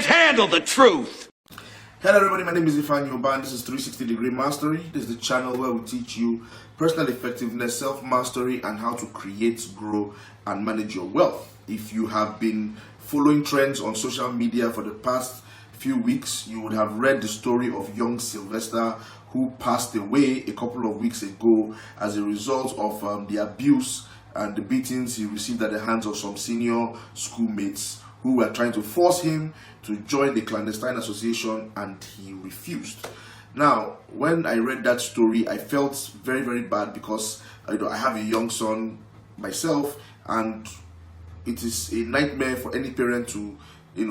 can't handle the truth. Hello everybody, my name is Ifeanyi Oban. This is 360 Degree Mastery. This is the channel where we teach you personal effectiveness, self-mastery, and how to create, grow, and manage your wealth. If you have been following trends on social media for the past few weeks, you would have read the story of young Sylvester, who passed away a couple of weeks ago as a result of the abuse and the beatings he received at the hands of some senior schoolmates who were trying to force him to join the clandestine association, and he refused. Now, when I read that story, I felt very, very bad because I have a young son myself, and it is a nightmare for any parent to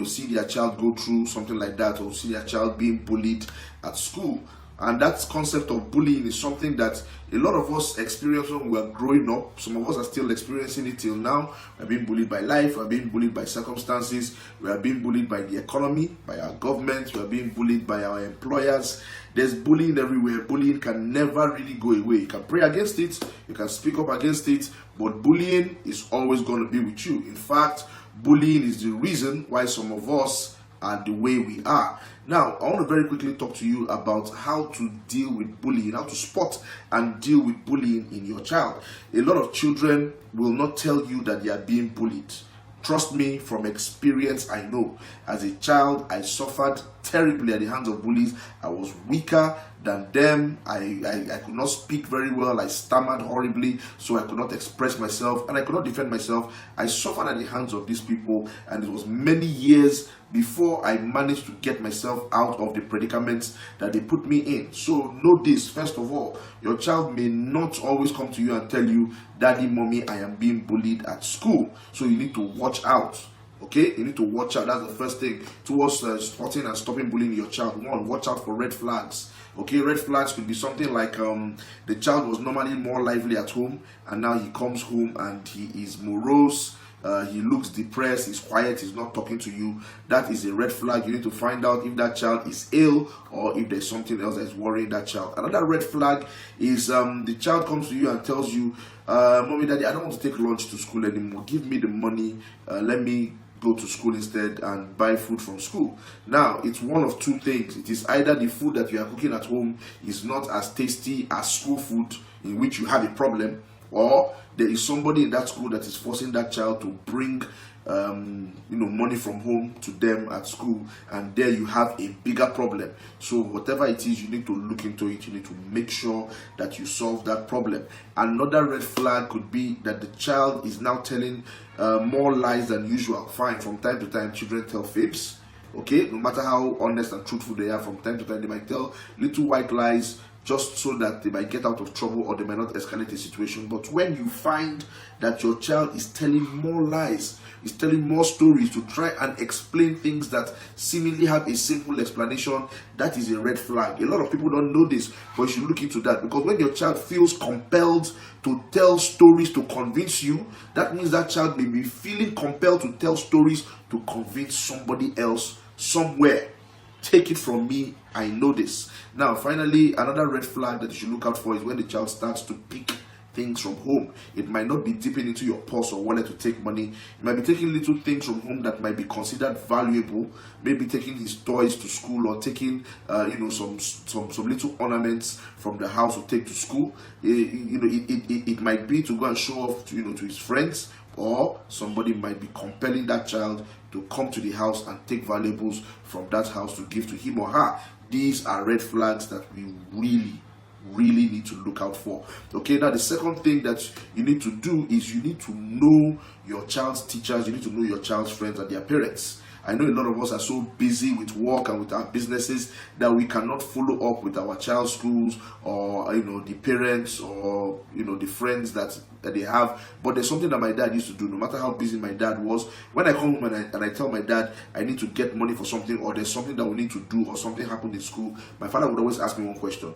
see their child go through something like that, or see their child being bullied at school. And that concept of bullying is something that a lot of us experienced when we were growing up. Some of us are still experiencing it till now. We are being bullied by life, we are being bullied by circumstances, we are being bullied by the economy, by our government, we are being bullied by our employers. There's bullying everywhere. Bullying can never really go away. You can pray against it, you can speak up against it, but bullying is always going to be with you. In fact, bullying is the reason why some of us are the way we are. Now, I want to very quickly talk to you about how to deal with bullying, how to spot and deal with bullying in your child. A lot of children will not tell you that they are being bullied. Trust me, from experience, I know. As a child, I suffered terribly at the hands of bullies. I was weaker than them. I could not speak very well. I stammered horribly, so I could not express myself, and I could not defend myself. I suffered at the hands of these people, and it was many years before I managed to get myself out of the predicaments that they put me in. So know this, first of all, your child may not always come to you and tell you, "Daddy, mommy, I am being bullied at school." So you need to watch out. Okay, you need to watch out. That's the first thing towards spotting and stopping bullying your child. One, watch out for red flags. Okay, red flags could be something like the child was normally more lively at home, and now he comes home and he is morose. He looks depressed, he's quiet, he's not talking to you. That is a red flag. You need to find out if that child is ill or if there's something else that is worrying that child. Another red flag is the child comes to you and tells you, "Mommy, Daddy, I don't want to take lunch to school anymore. Give me the money. Let me go to school instead and buy food from school." Now, it's one of two things. It is either the food that you are cooking at home is not as tasty as school food, in which you have a problem, or there is somebody in that school that is forcing that child to bring money from home to them at school, and there you have a bigger problem. So whatever it is, you need to look into it. You need to make sure that you solve that problem. Another red flag could be that the child is now telling more lies than usual. Fine, from time to time children tell fibs. Okay, no matter how honest and truthful they are, from time to time they might tell little white lies just so that they might get out of trouble, or they might not escalate the situation. But when you find that your child is telling more lies, is telling more stories to try and explain things that seemingly have a simple explanation, that is a red flag. A lot of people don't know this, but you should look into that, because when your child feels compelled to tell stories to convince you, that means that child may be feeling compelled to tell stories to convince somebody else somewhere. Take it from me, I know this. Now, finally, another red flag that you should look out for is when the child starts to pick things from home. It might not be dipping into your purse or wallet to take money. It might be taking little things from home that might be considered valuable. Maybe taking his toys to school, or taking some little ornaments from the house to take to school. It might be to go and show off to his friends, or somebody might be compelling that child to come to the house and take valuables from that house to give to him or her. These are red flags that we really need to look out for. Okay, now the second thing that you need to do is you need to know your child's teachers, you need to know your child's friends and their parents. I know a lot of us are so busy with work and with our businesses that we cannot follow up with our child's schools, or the parents, or the friends that they have. But there's something that my dad used to do. No matter how busy my dad was, when I come home and I tell my dad I need to get money for something, or there's something that we need to do, or something happened in school, my father would always ask me one question: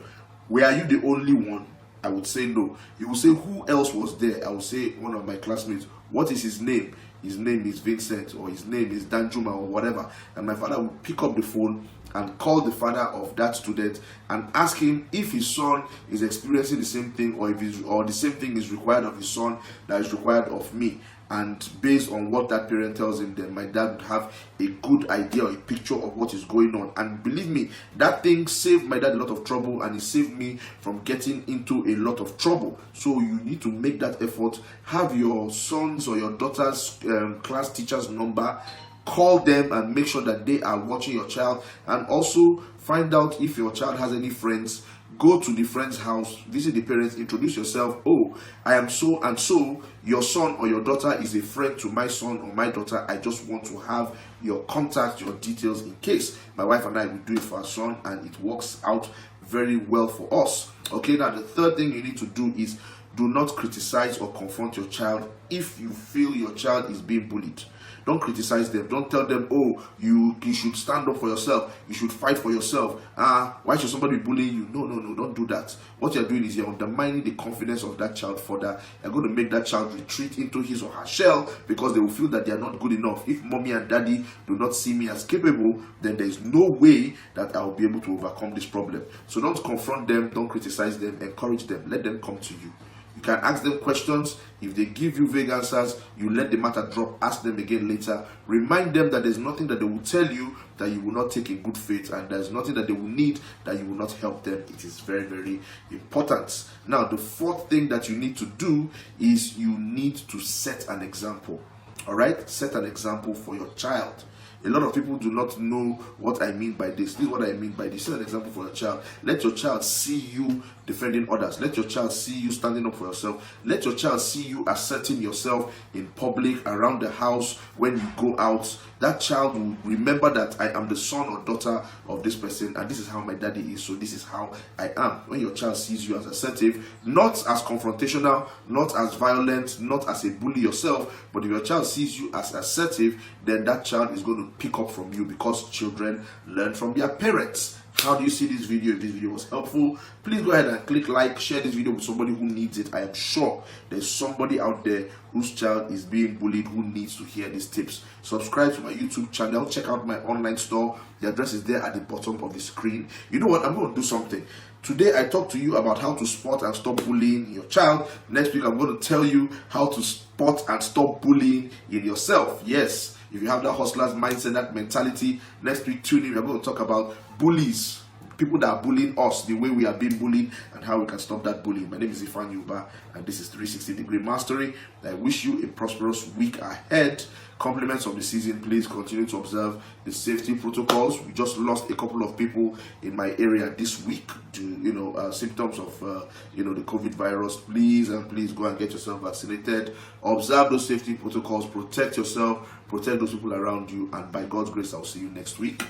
"Were you the only one?" I would say no. He would say, "Who else was there?" I would say, "One of my classmates." "What is his name?" "His name is Vincent," or "His name is Danjuma," or whatever. And my father would pick up the phone and call the father of that student and ask him if his son is experiencing the same thing, or the same thing is required of his son that is required of me. and based on what that parent tells him, then my dad would have a good idea or a picture of what is going on. And believe me, that thing saved my dad a lot of trouble, and it saved me from getting into a lot of trouble. So you need to make that effort. Have your son's or your daughter's class teacher's number, call them and make sure that they are watching your child, and also find out if your child has any friends. Go to the friend's house, visit the parents, introduce yourself. Oh, I am so and so. Your son or your daughter is a friend to my son or my daughter. I just want to have your contact, your details, in case my wife and I will do it for our son and it works out very well for us. Okay, now the third thing you need to do is do not criticize or confront your child if you feel your child is being bullied. Don't criticize them. Don't tell them, oh, you should stand up for yourself. You should fight for yourself. Why should somebody be bullying you? No, don't do that. What you're doing is you're undermining the confidence of that child further. You're going to make that child retreat into his or her shell because they will feel that they are not good enough. If mommy and daddy do not see me as capable, then there is no way that I will be able to overcome this problem. So don't confront them. Don't criticize them. Encourage them. Let them come to you. You can ask them questions. If they give you vague answers, you let the matter drop. Ask them again later. Remind them that there's nothing that they will tell you that you will not take in good faith, and there's nothing that they will need that you will not help them. It is very, very important. Now, the fourth thing that you need to do is you need to set an example. All right? Set an example for your child. A lot of people do not know what I mean by this. This is what I mean by this. Set an example for your child. Let your child see you defending others. Let your child see you standing up for yourself. Let your child see you asserting yourself in public, around the house, when you go out. That child will remember that I am the son or daughter of this person, and this is how my daddy is, so this is how I am. When your child sees you as assertive, not as confrontational, not as violent, not as a bully yourself, but if your child sees you as assertive, then that child is going to pick up from you, because children learn from their parents. How do you see this video? If this video was helpful, please go ahead and click like, share this video with somebody who needs it. I am sure there's somebody out there whose child is being bullied who needs to hear these tips. Subscribe to my YouTube channel. Check out my online store. The address is there at the bottom of the screen. You know what? I'm going to do something. Today I talked to you about how to spot and stop bullying your child. Next week I'm going to tell you how to spot and stop bullying in yourself. Yes. If you have that hustler's mindset, that mentality, next week, tune in. We're going to talk about bullies, people that are bullying us, the way we are being bullied, and how we can stop that bullying. My name is Ifan Yuba, and this is 360 Degree Mastery. I wish you a prosperous week ahead. Compliments of the season, please continue to observe the safety protocols. We just lost a couple of people in my area this week to symptoms of the COVID virus. Please go and get yourself vaccinated. Observe those safety protocols. Protect yourself. Protect those people around you. And by God's grace, I'll see you next week.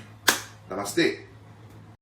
Namaste.